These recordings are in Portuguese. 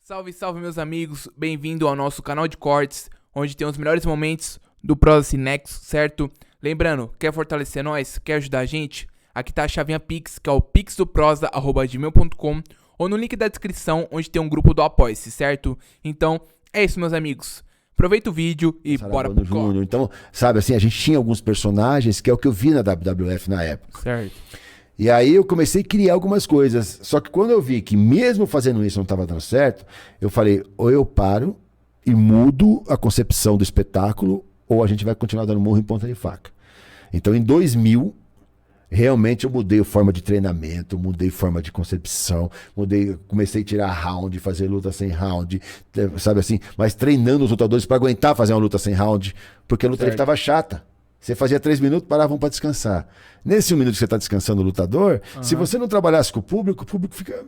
Salve, salve meus amigos, bem-vindo ao nosso canal de cortes, onde tem os melhores momentos do Prosa Cinexo, certo? Lembrando, quer fortalecer nós, quer ajudar a gente? Aqui tá a chavinha Pix, que é o pixdoprosa@gmail.com, ou no link da descrição, onde tem um grupo do Apoia-se, certo? Então, é isso meus amigos, aproveita o vídeo e bora pro corte. Então, sabe assim, a gente tinha alguns personagens que é o que eu vi na WWF na época. Certo. E aí eu comecei a criar algumas coisas. Só que quando eu vi que mesmo fazendo isso não estava dando certo, eu falei, ou eu paro e mudo a concepção do espetáculo, ou a gente vai continuar dando murro em ponta de faca. Então em 2000, realmente eu mudei a forma de treinamento, mudei a forma de concepção, comecei a tirar round, fazer luta sem round, sabe assim, mas treinando os lutadores para aguentar fazer uma luta sem round, porque a luta estava chata. Você fazia 3 minutos, paravam para descansar. Nesse 1 minuto que você está descansando o lutador, se você não trabalhasse com o público fica...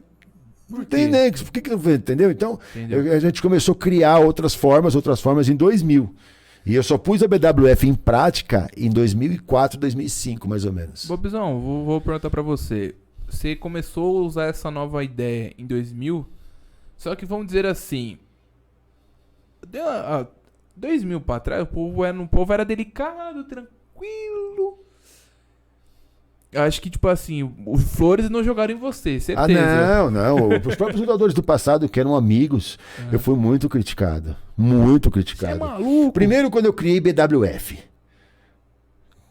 Não tem nem... Por que não vê? Entendeu? Então, a gente começou a criar outras formas em 2000. E eu só pus a BWF em prática em 2004, 2005, mais ou menos. Bobizão, vou perguntar pra você. Você começou a usar essa nova ideia em 2000, só que vamos dizer assim... 2000 pra trás, o povo era delicado, tranquilo. Eu acho que, tipo assim, os flores não jogaram em você, certeza. Não. Os próprios jogadores do passado, que eram amigos, eu fui muito criticado. Muito criticado. Você é maluco? Primeiro, quando eu criei BWF.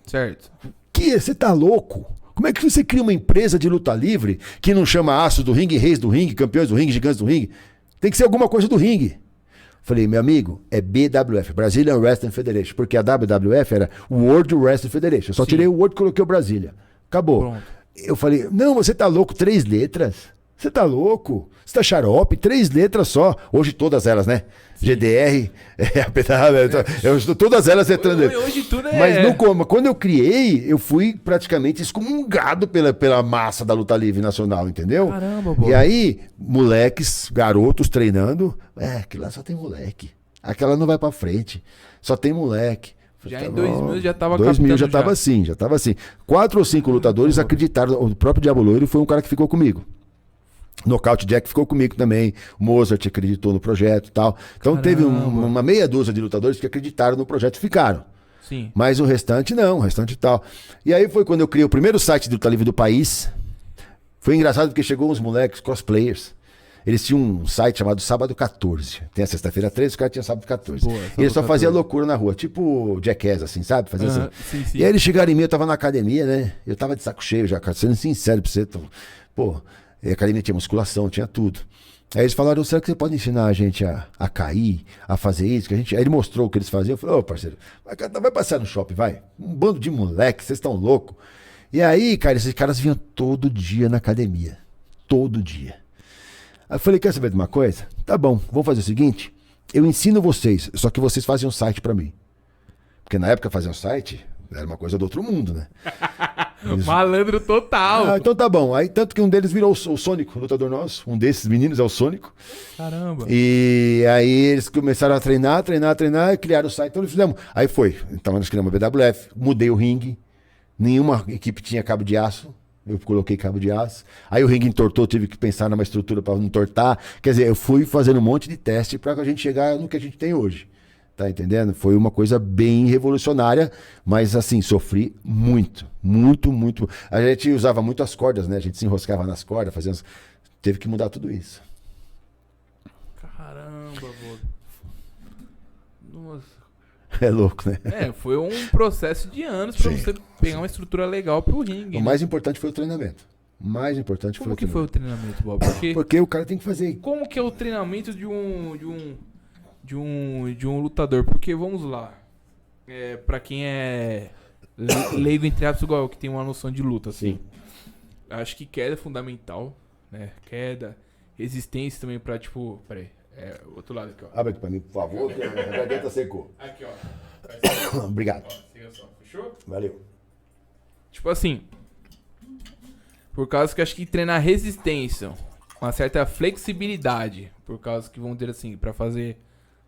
Certo. Você tá louco? Como é que você cria uma empresa de luta livre que não chama Aços do Ringue, Reis do Ringue, Campeões do Ringue, Gigantes do Ringue? Tem que ser alguma coisa do ringue. Falei, meu amigo, é BWF, Brazilian Wrestling Federation, porque a WWF era World Wrestling Federation. Eu só tirei o World e coloquei o Brasília. Acabou. Pronto. Eu falei, não, você tá louco, 3 letras? Você tá louco? Você tá xarope? 3 letras só. Hoje todas elas, né? Sim. GDR, todas elas entrando. Hoje tudo é... Mas quando eu criei, eu fui praticamente excomungado pela massa da luta livre nacional, entendeu? Caramba, pô. E aí, moleques, garotos treinando, aquilo lá só tem moleque. Aquela não vai pra frente. Só tem moleque. Já em 2000 já tava 2000 já tava assim. 4 ou 5 lutadores acreditaram. O próprio Diabo Loiro foi um cara que ficou comigo. Nocaute Jack ficou comigo também. Mozart acreditou no projeto e tal. Então teve uma meia dúzia de lutadores que acreditaram no projeto e ficaram. Sim. Mas o restante não, o restante tal. E aí foi quando eu criei o primeiro site de luta livre do país. Foi engraçado porque chegou uns moleques cosplayers. Eles tinham um site chamado Sábado 14. Tem a sexta-feira 13, os caras tinham sábado 14. Boa, e eles só faziam loucura na rua, tipo Jackass, assim, sabe? Fazia assim. Sim. E aí eles chegaram em mim, eu tava na academia, né? Eu tava de saco cheio já, cara, sendo sincero pra você. Pô, a academia tinha musculação, tinha tudo. Aí eles falaram, será que você pode ensinar a gente a cair, a fazer isso? Aí ele mostrou o que eles faziam. Eu falei, parceiro, vai passar no shopping, vai. Um bando de moleque, vocês estão loucos. E aí, cara, esses caras vinham todo dia na academia. Todo dia. Aí eu falei, quer saber de uma coisa? Tá bom, vamos fazer o seguinte, eu ensino vocês, só que vocês fazem um site pra mim. Porque na época fazer um site era uma coisa do outro mundo, né? Malandro total. Então tá bom. Aí tanto que um deles virou o Sônico, o lutador nosso. Um desses meninos é o Sônico. Caramba. E aí eles começaram a treinar, e criaram o site. Então eles fizemos. Aí foi. Então nós criamos a BWF, mudei o ringue. Nenhuma equipe tinha cabo de aço. Eu coloquei cabo de aço. Aí o ringue entortou, tive que pensar numa estrutura para não entortar. Quer dizer, eu fui fazendo um monte de teste para a gente chegar no que a gente tem hoje. Tá entendendo? Foi uma coisa bem revolucionária, mas assim, sofri muito. A gente usava muito as cordas, né? A gente se enroscava nas cordas, teve que mudar tudo isso. Caramba, vô. Nossa. É louco, né? Foi um processo de anos pra você pegar uma estrutura legal pro ringue. O mais importante foi o treinamento. Como que foi o treinamento, Bob? Porque o cara tem que fazer. Como que é o treinamento de um lutador? Porque, vamos lá, pra quem é leigo, entre aspas, igual eu, que tem uma noção de luta, assim. Sim. Acho que queda é fundamental, né? Queda, resistência também pra, tipo... Peraí, outro lado aqui, ó. Abre aqui pra mim, por favor, que a garganta secou. Aqui, ó. Obrigado. Ó, siga só. Fechou? Valeu. Tipo assim, por causa que eu acho que treinar resistência, uma certa flexibilidade, por causa que, vamos dizer assim, pra fazer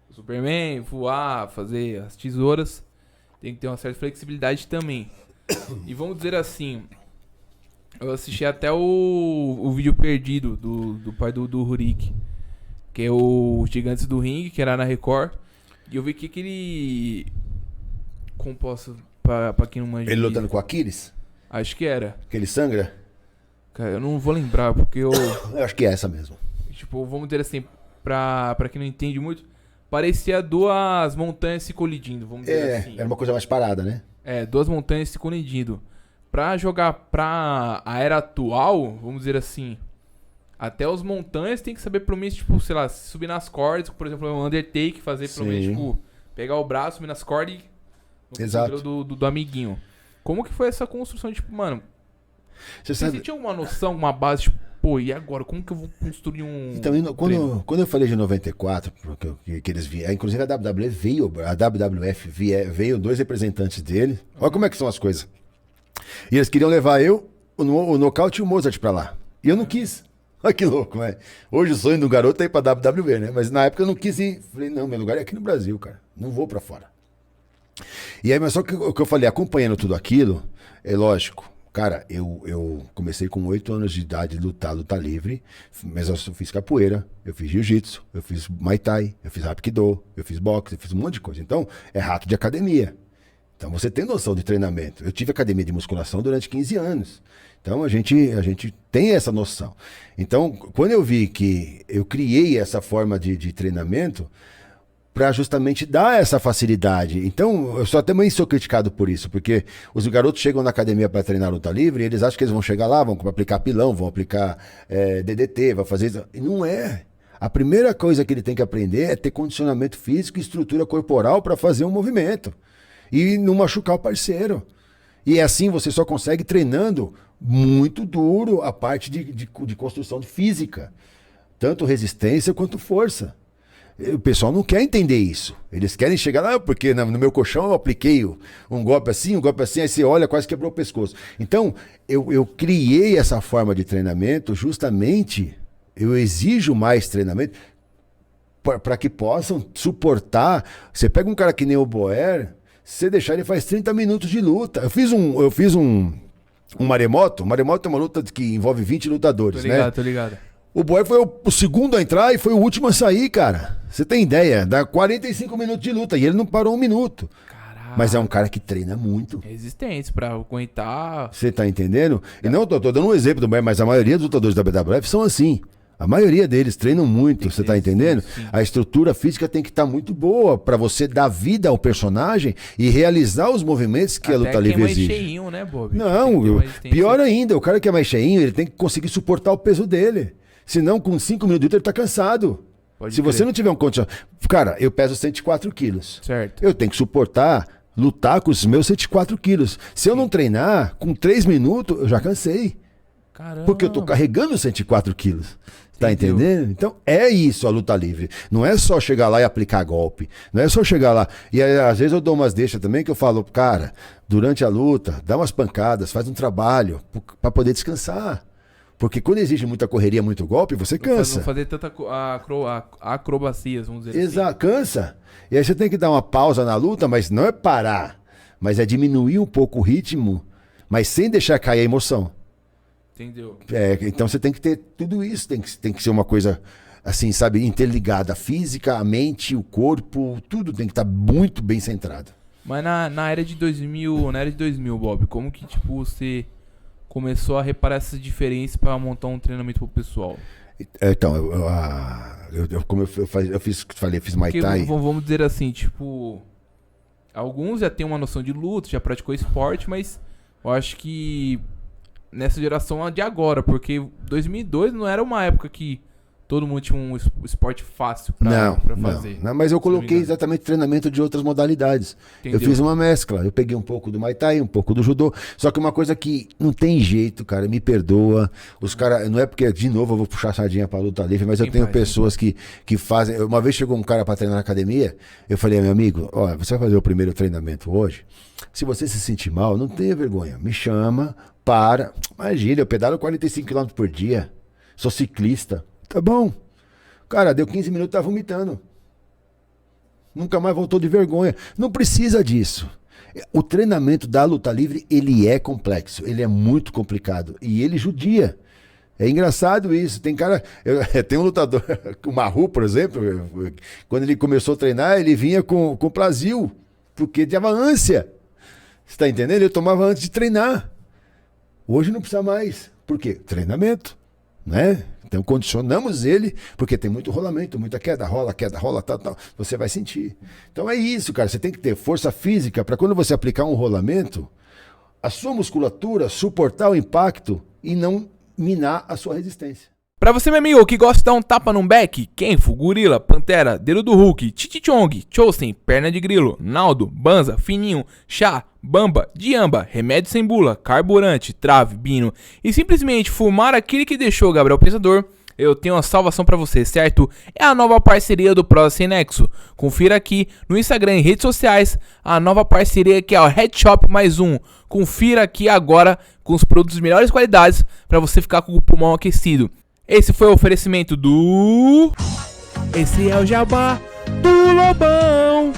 o Superman, voar, fazer as tesouras, tem que ter uma certa flexibilidade também. E vamos dizer assim, eu assisti até o vídeo perdido do pai do Rurik. que é o Gigantes do Ringue, que era na Record. E eu vi que aquele... Como posso... Pra quem não manja... Ele lutando com o Aquiles? Acho que era. Que ele sangra? Cara, eu não vou lembrar, porque eu... Eu acho que é essa mesmo. Tipo, vamos dizer assim, pra quem não entende muito, parecia duas montanhas se colidindo, vamos dizer assim. Era uma coisa mais parada, né? Duas montanhas se colidindo. Pra jogar pra a era atual, vamos dizer assim, até os montanhas tem que saber pelo menos, tipo, sei lá, subir nas cordas, por exemplo, o Undertaker, fazer pelo menos, tipo, pegar o braço, subir nas cordas e... Exato. Do amiguinho. Como que foi essa construção, tipo, mano... Você tinha alguma noção, uma base, tipo, pô, e agora? Como que eu vou construir um... Então, quando eu falei de 94, que eles vieram, inclusive a WWE veio, a WWF veio 2 representantes dele. Olha como é que são as coisas. E eles queriam levar o Nocaute e o Mozart pra lá. E eu não quis. Olha que louco, né? Hoje o sonho do garoto é ir pra WWE, né? Mas na época eu não quis ir. Falei, não, meu lugar é aqui no Brasil, cara. Não vou pra fora. E aí, mas só que o que eu falei, acompanhando tudo aquilo, é lógico. Cara, eu comecei com 8 anos de idade luta livre, mas eu fiz capoeira, eu fiz jiu-jitsu, eu fiz muay thai, eu fiz hapkido, eu fiz boxe, eu fiz um monte de coisa. Então, é rato de academia. Então, você tem noção de treinamento. Eu tive academia de musculação durante 15 anos. Então, a gente tem essa noção. Então, quando eu vi que eu criei essa forma de treinamento, para justamente dar essa facilidade. Então, eu só também sou criticado por isso, porque os garotos chegam na academia para treinar luta livre e eles acham que eles vão chegar lá, vão aplicar pilão, vão aplicar DDT, vão fazer isso. E não é. A primeira coisa que ele tem que aprender é ter condicionamento físico e estrutura corporal para fazer um movimento. E não machucar o parceiro. E assim você só consegue treinando muito duro a parte de construção de física. Tanto resistência quanto força. O pessoal não quer entender isso. Eles querem chegar lá, porque no meu colchão eu apliquei um golpe assim, aí você olha, quase quebrou o pescoço. Então, eu criei essa forma de treinamento, justamente, eu exijo mais treinamento para que possam suportar. Você pega um cara que nem o Boer, se você deixar ele faz 30 minutos de luta. Eu fiz um maremoto. Maremoto é uma luta que envolve 20 lutadores, né? Tô ligado. O Boer foi o segundo a entrar e foi o último a sair, cara. Você tem ideia? Dá 45 minutos de luta e ele não parou 1 minuto. Caraca. Mas é um cara que treina muito. Resistência pra aguentar. Você tá entendendo? E não, tô dando um exemplo do Boer, mas a maioria dos lutadores da BWF são assim. A maioria deles treinam muito, você tá entendendo? Sim. A estrutura física tem que estar muito boa para você dar vida ao personagem e realizar os movimentos que a luta livre exige. Até quem é mais cheinho, né, Bob? Não, pior ainda, o cara que é mais cheinho, ele tem que conseguir suportar o peso dele. Senão, com 5 minutos de luta, ele tá cansado. Se você não tiver um condicionamento... Cara, eu peso 104 quilos. Certo. Eu tenho que suportar, lutar com os meus 104 quilos. Se eu não treinar, com 3 minutos, eu já cansei. Caramba. Porque eu tô carregando 104 quilos. Tá Entendeu? entendendo? Então, é isso a luta livre. Não é só chegar lá e aplicar golpe. Não é só chegar lá. E aí, às vezes eu dou umas deixas também que eu falo, cara, durante a luta, dá umas pancadas, faz um trabalho para poder descansar. Porque quando exige muita correria, muito golpe, você cansa. Não fazer tanta acrobacias, vamos dizer Exato, cansa. E aí você tem que dar uma pausa na luta, mas não é parar. Mas é diminuir um pouco o ritmo, mas sem deixar cair a emoção. Entendeu? Então você tem que ter tudo isso. Tem que ser uma coisa, assim, sabe, interligada. A física, a mente, o corpo, tudo tem que estar muito bem centrado. Mas na era de 2000, Bob, como que, tipo, você... começou a reparar essas diferenças para montar um treinamento pro pessoal? Então, eu fiz Muay Thai. Porque, vamos dizer assim, tipo... Alguns já têm uma noção de luta, já praticou esporte, mas eu acho que nessa geração de agora, porque 2002 não era uma época que todo mundo tinha um esporte fácil pra fazer. Não, mas eu coloquei exatamente treinamento de outras modalidades. Entendeu? Eu fiz uma mescla. Eu peguei um pouco do Muay Thai, um pouco do Judô. Só que uma coisa que não tem jeito, cara, me perdoa. Os caras, não é porque, de novo, eu vou puxar a sardinha pra luta livre, mas eu tenho pessoas que fazem. Uma vez chegou um cara pra treinar na academia, eu falei, meu amigo, ó, você vai fazer o primeiro treinamento hoje? Se você se sentir mal, não tenha vergonha. Me chama, para. Imagina, eu pedalo 45 km por dia. Sou ciclista. Tá bom. Cara, deu 15 minutos, tá vomitando. Nunca mais voltou de vergonha. Não precisa disso. O treinamento da luta livre, ele é complexo. Ele é muito complicado. E ele judia. É engraçado isso. Tem cara. Tem um lutador, o Maru, por exemplo, quando ele começou a treinar, ele vinha com Plasil, porque tinha ânsia. Você tá entendendo? Ele tomava antes de treinar. Hoje não precisa mais. Por quê? Treinamento, né? Então condicionamos ele, porque tem muito rolamento, muita queda, rola, tal. Você vai sentir. Então é isso, cara. Você tem que ter força física para quando você aplicar um rolamento, a sua musculatura suportar o impacto e não minar a sua resistência. Pra você, meu amigo, que gosta de dar um tapa no back, Kenfo, Gorila, Pantera, Dedo do Hulk, Chichichong, Chosen, Perna de Grilo, Naldo, Banza, Fininho, Chá, Bamba, Diamba, Remédio Sem Bula, Carburante, Trave, Bino e simplesmente fumar aquele que deixou o Gabriel Pensador, eu tenho uma salvação pra você, certo? É a nova parceria do Prosa Sem Nexo. Confira aqui no Instagram e redes sociais a nova parceria que é o Head Shop mais um. Confira aqui agora com os produtos de melhores qualidades pra você ficar com o pulmão aquecido. Esse foi o oferecimento do... Esse é o Jabá do Lobão.